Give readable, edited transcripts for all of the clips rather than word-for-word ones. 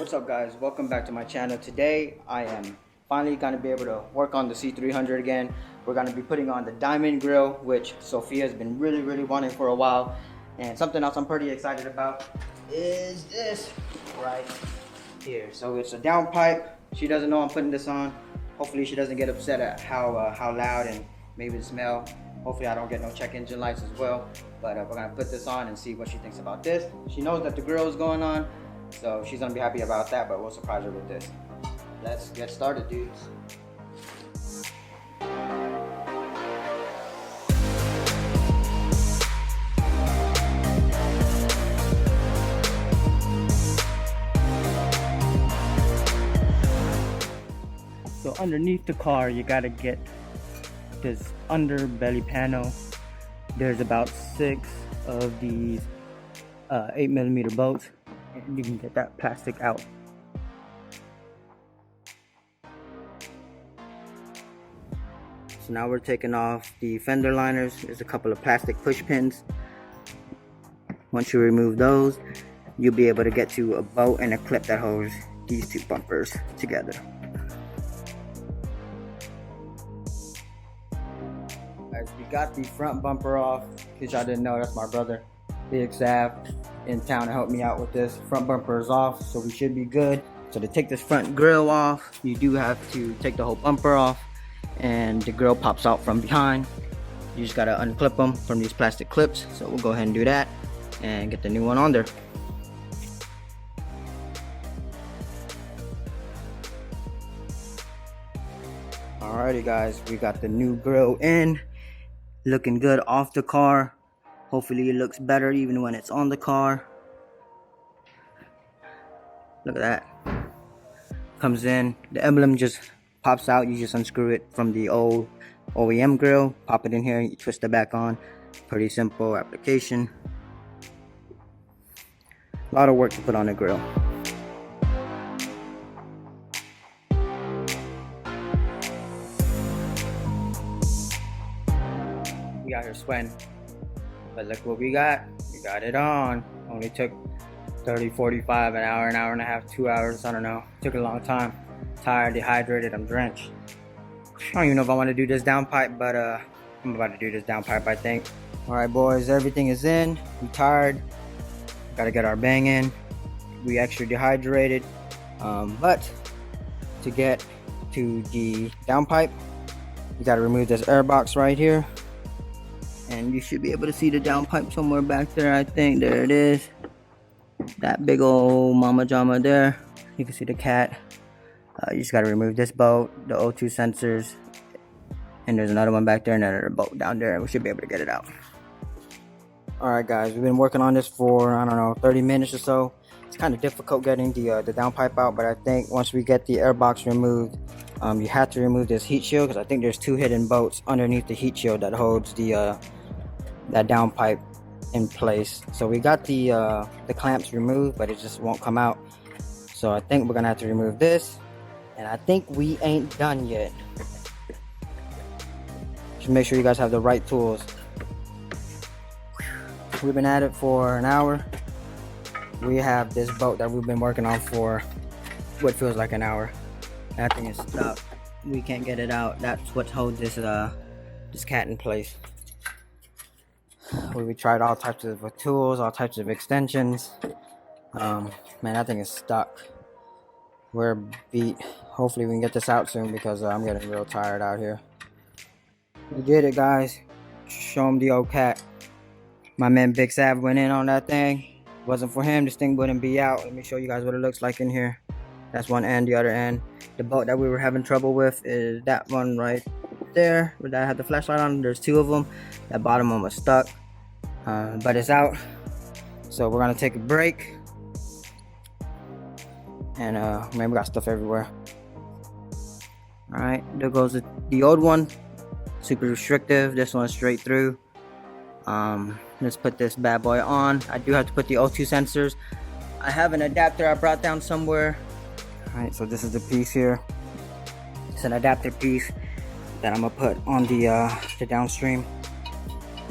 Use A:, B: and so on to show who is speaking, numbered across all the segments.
A: What's up guys, welcome back to my channel. Today I am finally going to be able to work on the C300 again. We're going to be putting on the diamond grill, which Sophia has been really wanting for a while. And something else I'm pretty excited about is this right here. So it's a downpipe. She doesn't know I'm putting this on. Hopefully she doesn't get upset at how loud and maybe the smell. Hopefully I don't get no check engine lights as well. But we're going to put this on and see what she thinks about this. She knows that the grill is going on, so she's gonna be happy about that, but we'll surprise her with this. Let's get started, dudes. So underneath the car, you gotta get this underbelly panel. There's about 6 of these 8mm bolts. And you can get that plastic out. So now we're taking off the fender liners. There's a couple of plastic push pins. Once you remove those, you'll be able to get to a bolt and a clip that holds these 2 bumpers together. Guys, we got the front bumper off. In case y'all didn't know, that's my brother, Big Sav, in town to help me out with this. Front bumper is off, so we should be good. So to take this front grill off, you do have to take the whole bumper off, and the grill pops out from behind. You just gotta unclip them from these plastic clips. So we'll go ahead and do that and get the new one on there. Alrighty guys, we got the new grill in, looking good off the car. Hopefully it looks better even when it's on the car. Look at that. Comes in, the emblem just pops out. You just unscrew it from the old OEM grill, pop it in here, you twist it back on. Pretty simple application. A lot of work to put on the grill. We out here sweating. But look what we got it on. Only took 30, 45, an hour and a half, 2 hours, I don't know. Took a long time. Tired, dehydrated, I'm drenched. I don't even know if I want to do this downpipe, but I'm about to do this downpipe, I think. Alright boys, everything is in. We tired. Gotta get our bang in. We extra dehydrated. But to get to the downpipe, you gotta remove this air box right here. And you should be able to see the downpipe somewhere back there, I think. There it is. That big old mama jama there. You can see the cat. You just gotta remove this bolt, the O2 sensors. And there's another one back there, and another bolt down there. We should be able to get it out. Alright guys, we've been working on this for, I don't know, 30 minutes or so. It's kind of difficult getting the downpipe out, but I think once we get the air box removed, you have to remove this heat shield, because I think there's 2 hidden bolts underneath the heat shield that holds the that downpipe in place. So we got the clamps removed, but it just won't come out. So I think we're gonna have to remove this, and I think we ain't done yet. Just make sure you guys have the right tools. We've been at it for an hour. We have this bolt that we've been working on for what feels like an hour. That thing is stuck. We can't get it out. That's what holds this this cat in place. We tried all types of tools, all types of extensions. Man, that thing is stuck. We're beat. Hopefully we can get this out soon, because I'm getting real tired out here. We did it, guys. Show them the old cat. My man Big Sav went in on that thing. Wasn't for him, this thing wouldn't be out. Let me show you guys what it looks like in here. That's one end, the other end. The bolt that we were having trouble with is that one right there, where that had the flashlight on. There's 2 of them. That bottom one was stuck, but it's out. So we're gonna take a break. And man, we got stuff everywhere. All right, there goes the old one. Super restrictive. This one's straight through. Let's put this bad boy on. I do have to put the O2 sensors. I have an adapter I brought down somewhere. All right, so this is the piece here. It's an adapter piece that I'm gonna put on the downstream,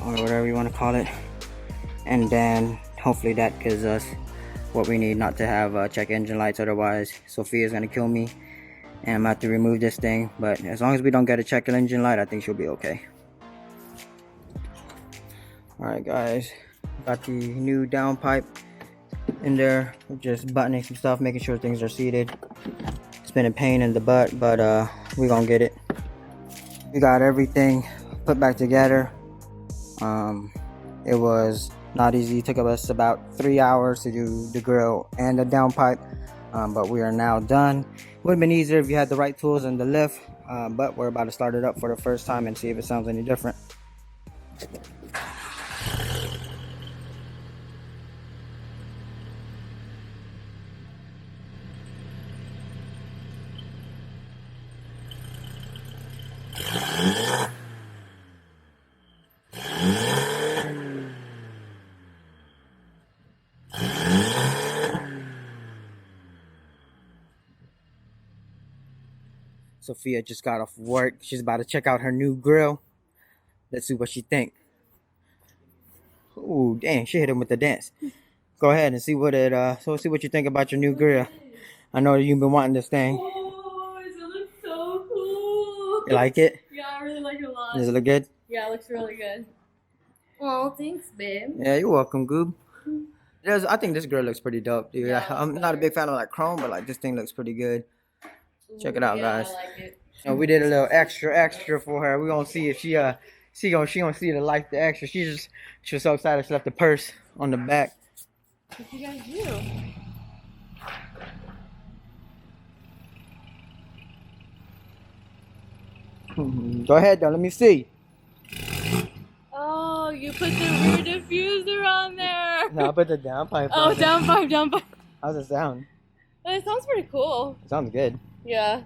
A: or whatever you want to call it, and then hopefully that gives us what we need not to have check engine lights, otherwise Sophia's gonna kill me and I'm gonna have to remove this thing. But as long as we don't get a check engine light, I think she'll be okay. Alright guys, got the new downpipe in there. We're just buttoning some stuff, making sure things are seated. It's been a pain in the butt, but we're gonna get it. We got everything put back together. It was not easy. It took us about 3 hours to do the grill and the downpipe, but we are now done. Would have been easier if you had the right tools and the lift, but we're about to start it up for the first time and see if it sounds any different. Sophia just got off work. She's about to check out her new grill. Let's see what she think. Ooh, dang, she hit him with the dance. Go ahead and see what see what you think about your new grill. I know you've been wanting this thing.
B: Oh, it looks so cool.
A: You like it?
B: Yeah, I really like it a lot.
A: Does it look good?
B: Yeah, it looks really good. Oh, thanks, babe.
A: Yeah, you're welcome, Goob. I think this grill looks pretty dope, dude.
B: Yeah,
A: I'm not a big fan of like chrome, but like this thing looks pretty good. Check it out,
B: yeah,
A: guys.
B: I like it.
A: So we did a little extra for her. We're gonna see if she gonna see the like the extra. She was so excited she left the purse on the back.
B: What you guys do?
A: Go ahead though, let me see.
B: Oh, you put the rear diffuser on there.
A: No, I put the downpipe
B: Oh,
A: on there.
B: downpipe.
A: How's it sound?
B: It sounds pretty cool.
A: It sounds good.
B: Yeah.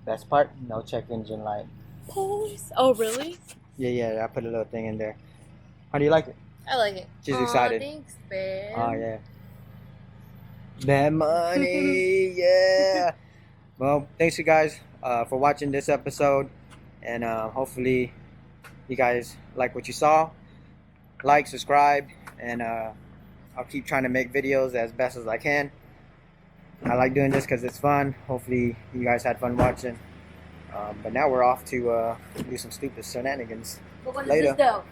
A: Best part, no check engine light.
B: Oh, really?
A: Yeah, I put a little thing in there. How do you like it?
B: I like it.
A: She's excited.
B: Thanks, babe.
A: Oh yeah. Bad money, yeah. Well, thanks you guys for watching this episode, and hopefully you guys like what you saw. Like, subscribe, and I'll keep trying to make videos as best as I can. I like doing this because it's fun. Hopefully you guys had fun watching. But now we're off to do some stupid shenanigans.
B: But what
A: later.
B: Is this though?